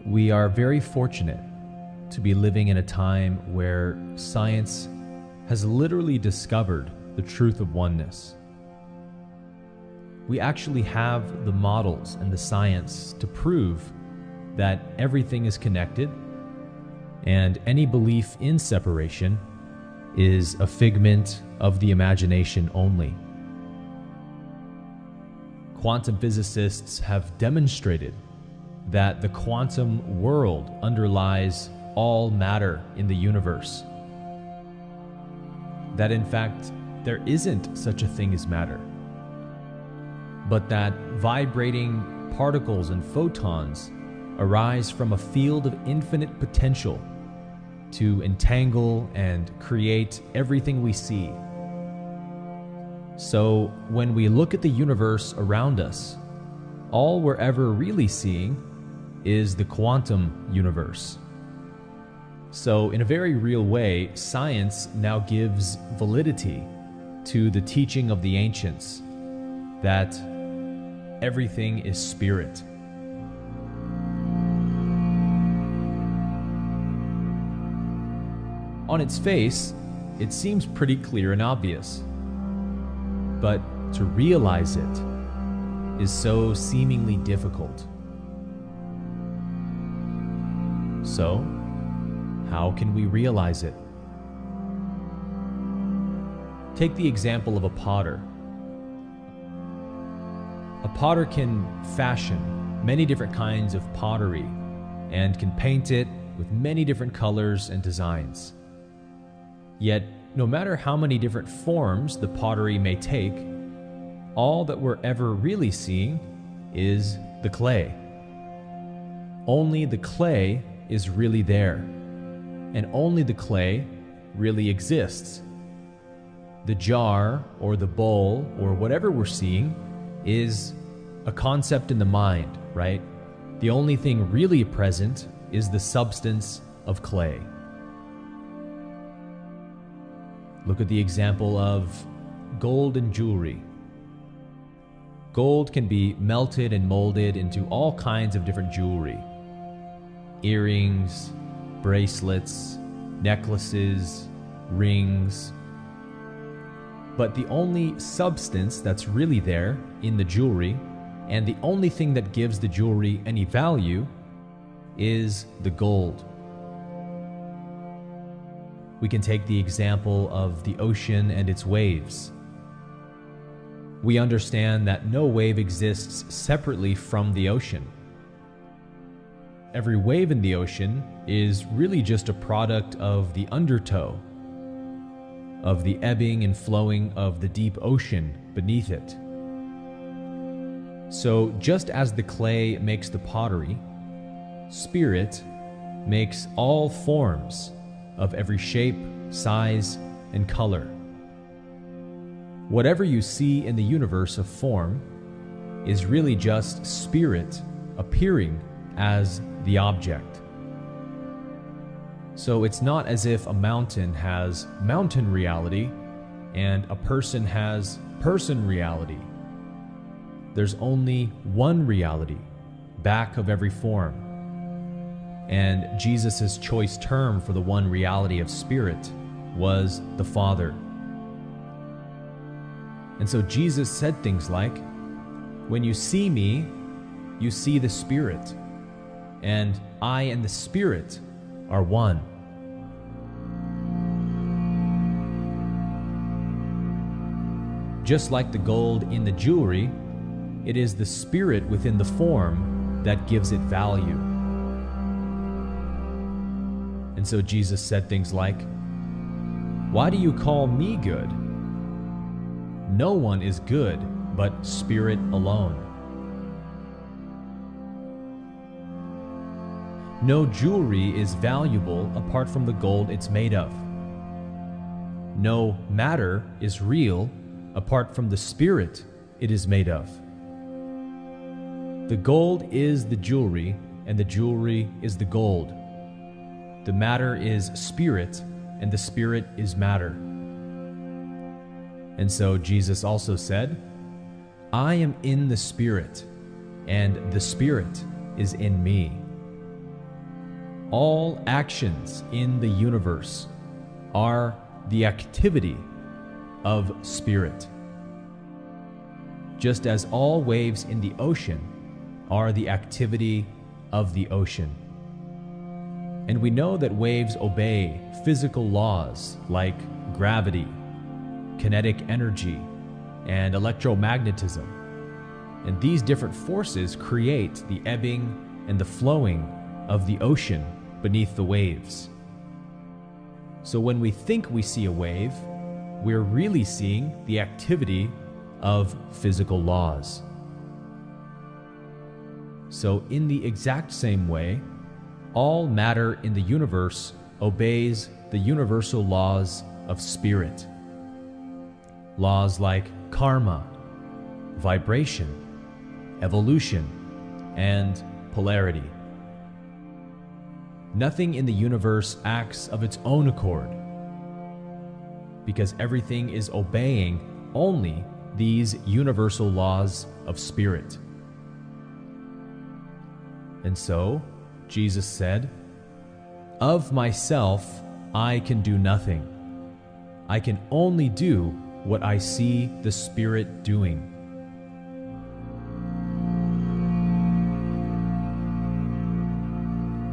We are very fortunate to be living in a time where science has literally discovered the truth of oneness. We actually have the models and the science to prove that everything is connected, and any belief in separation is a figment of the imagination only. Quantum physicists have demonstrated that the quantum world underlies all matter in the universe. That in fact, there isn't such a thing as matter, but that vibrating particles and photons arise from a field of infinite potential to entangle and create everything we see. So when we look at the universe around us, all we're ever really seeing is the quantum universe. So in a very real way, science now gives validity to the teaching of the ancients that everything is spirit. On its face, it seems pretty clear and obvious, but to realize it is so seemingly difficult. So, how can we realize it? Take the example of a potter. A potter can fashion many different kinds of pottery and can paint it with many different colors and designs. Yet, no matter how many different forms the pottery may take, all that we're ever really seeing is the clay. Only the clay is really there, and only the clay really exists. The jar or the bowl or whatever we're seeing is a concept in the mind, right? The only thing really present is the substance of clay. Look at the example of gold and jewelry. Gold can be melted and molded into all kinds of different jewelry. Earrings, bracelets, necklaces, rings. But the only substance that's really there in the jewelry, and the only thing that gives the jewelry any value, is the gold. We can take the example of the ocean and its waves. We understand that no wave exists separately from the ocean. Every wave in the ocean is really just a product of the undertow, of the ebbing and flowing of the deep ocean beneath it. So just as the clay makes the pottery, spirit makes all forms of every shape, size, and color. Whatever you see in the universe of form is really just spirit appearing as the object. So it's not as if a mountain has mountain reality and a person has person reality. There's only one reality, back of every form. And Jesus' choice term for the one reality of spirit was the Father. And so Jesus said things like, "When you see me, you see the Spirit, and I and the Spirit are one." Just like the gold in the jewelry, it is the spirit within the form that gives it value. And so Jesus said things like, "Why do you call me good? No one is good but spirit alone." No jewelry is valuable apart from the gold it's made of. No matter is real apart from the spirit it is made of. The gold is the jewelry, and the jewelry is the gold. The matter is spirit, and the spirit is matter. And so Jesus also said, "I am in the Spirit, and the Spirit is in me." All actions in the universe are the activity of spirit. Just as all waves in the ocean are the activity of the ocean. And we know that waves obey physical laws like gravity, kinetic energy, and electromagnetism. And these different forces create the ebbing and the flowing of the ocean beneath the waves. So when we think we see a wave, we're really seeing the activity of physical laws. So in the exact same way, all matter in the universe obeys the universal laws of spirit. Laws like karma, vibration, evolution, and polarity. Nothing in the universe acts of its own accord, because everything is obeying only these universal laws of spirit. And so, Jesus said, "Of myself I can do nothing. I can only do what I see the Spirit doing."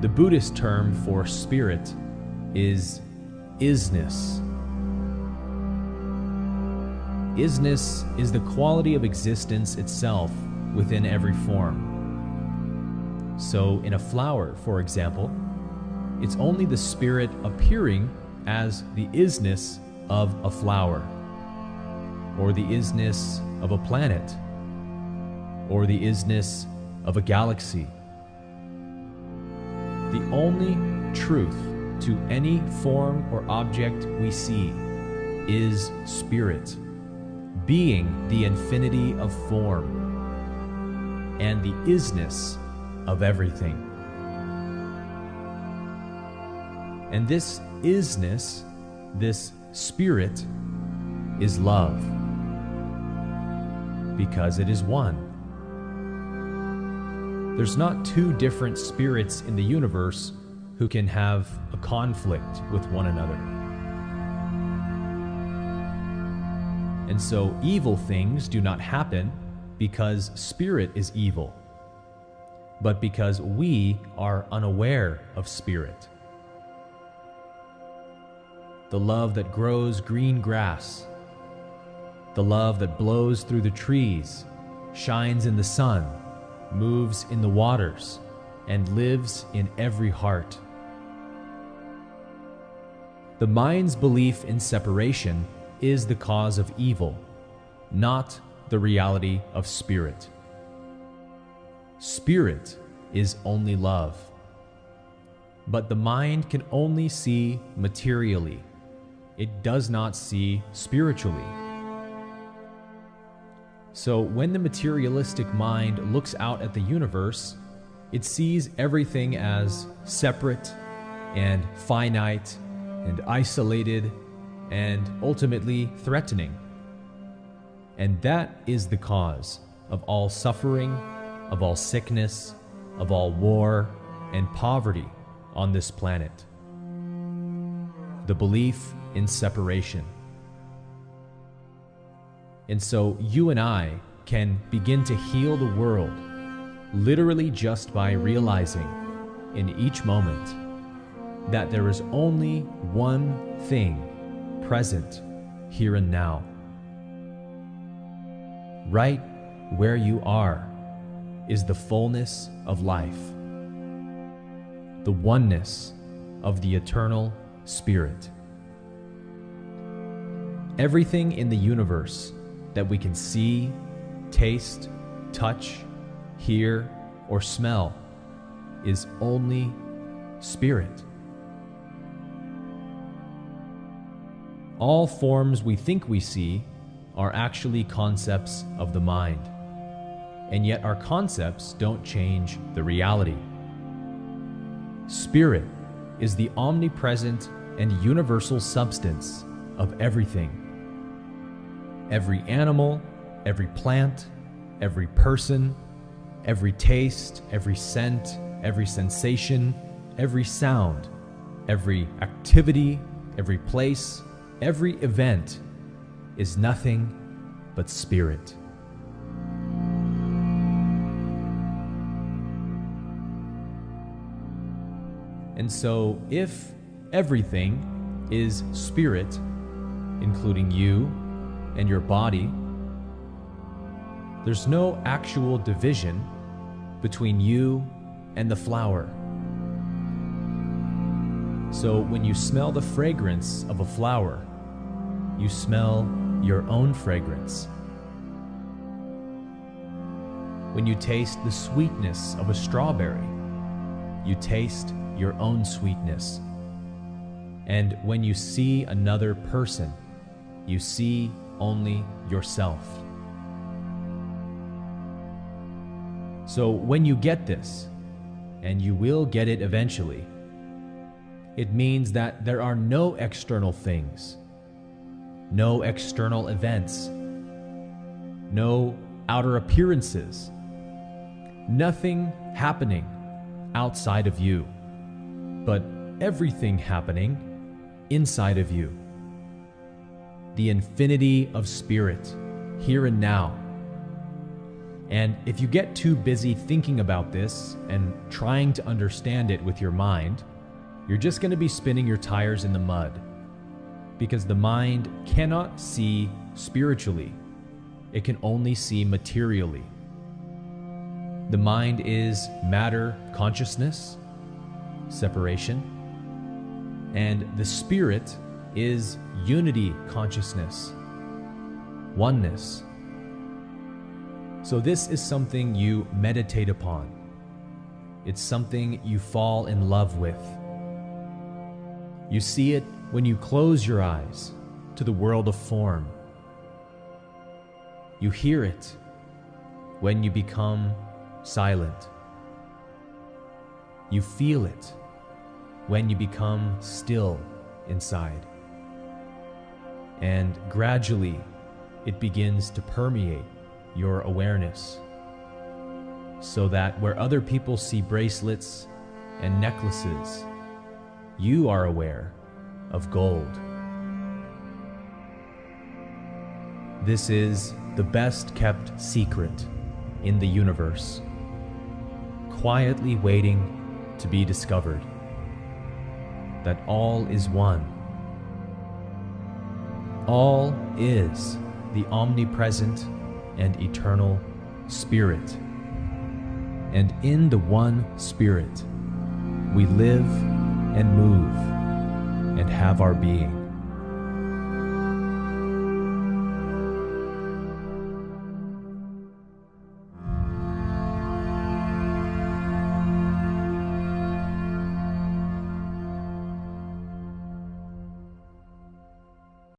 The Buddhist term for spirit is isness. Isness is the quality of existence itself within every form. So in a flower, for example, it's only the spirit appearing as the isness of a flower, or the isness of a planet, or the isness of a galaxy. The only truth to any form or object we see is spirit, being the infinity of form and the isness of everything. And this isness, this spirit, is love, because it is one. There's not two different spirits in the universe who can have a conflict with one another. And so evil things do not happen because spirit is evil, but because we are unaware of spirit. The love that grows green grass, the love that blows through the trees, shines in the sun, moves in the waters, and lives in every heart. The mind's belief in separation is the cause of evil, not the reality of spirit. Spirit is only love, but the mind can only see materially. It does not see spiritually. So when the materialistic mind looks out at the universe, it sees everything as separate and finite and isolated and ultimately threatening. And that is the cause of all suffering, of all sickness, of all war and poverty on this planet. The belief in separation. And so you and I can begin to heal the world literally just by realizing in each moment that there is only one thing present here and now. Right where you are is the fullness of life, the oneness of the eternal Spirit. Everything in the universe that we can see, taste, touch, hear, or smell is only spirit. All forms we think we see are actually concepts of the mind, and yet our concepts don't change the reality. Spirit is the omnipresent and universal substance of everything. Every animal, every plant, every person, every taste, every scent, every sensation, every sound, every activity, every place, every event is nothing but spirit. And so, if everything is spirit, including you and your body, there's no actual division between you and the flower. So when you smell the fragrance of a flower, you smell your own fragrance. When you taste the sweetness of a strawberry, you taste your own sweetness. And when you see another person, you see only yourself. So when you get this, and you will get it eventually, it means that there are no external things, no external events, no outer appearances, nothing happening outside of you, but everything happening inside of you. The infinity of spirit, here and now. And if you get too busy thinking about this and trying to understand it with your mind, you're just going to be spinning your tires in the mud, because the mind cannot see spiritually. It can only see materially. The mind is matter consciousness, separation, and the spirit is unity consciousness, oneness. So this is something you meditate upon. It's something you fall in love with. You see it when you close your eyes to the world of form. You hear it when you become silent. You feel it when you become still inside. And gradually, it begins to permeate your awareness, so that where other people see bracelets and necklaces, you are aware of gold. This is the best kept secret in the universe, quietly waiting to be discovered, that all is one. All is the omnipresent and eternal Spirit. And in the one Spirit, we live and move and have our being.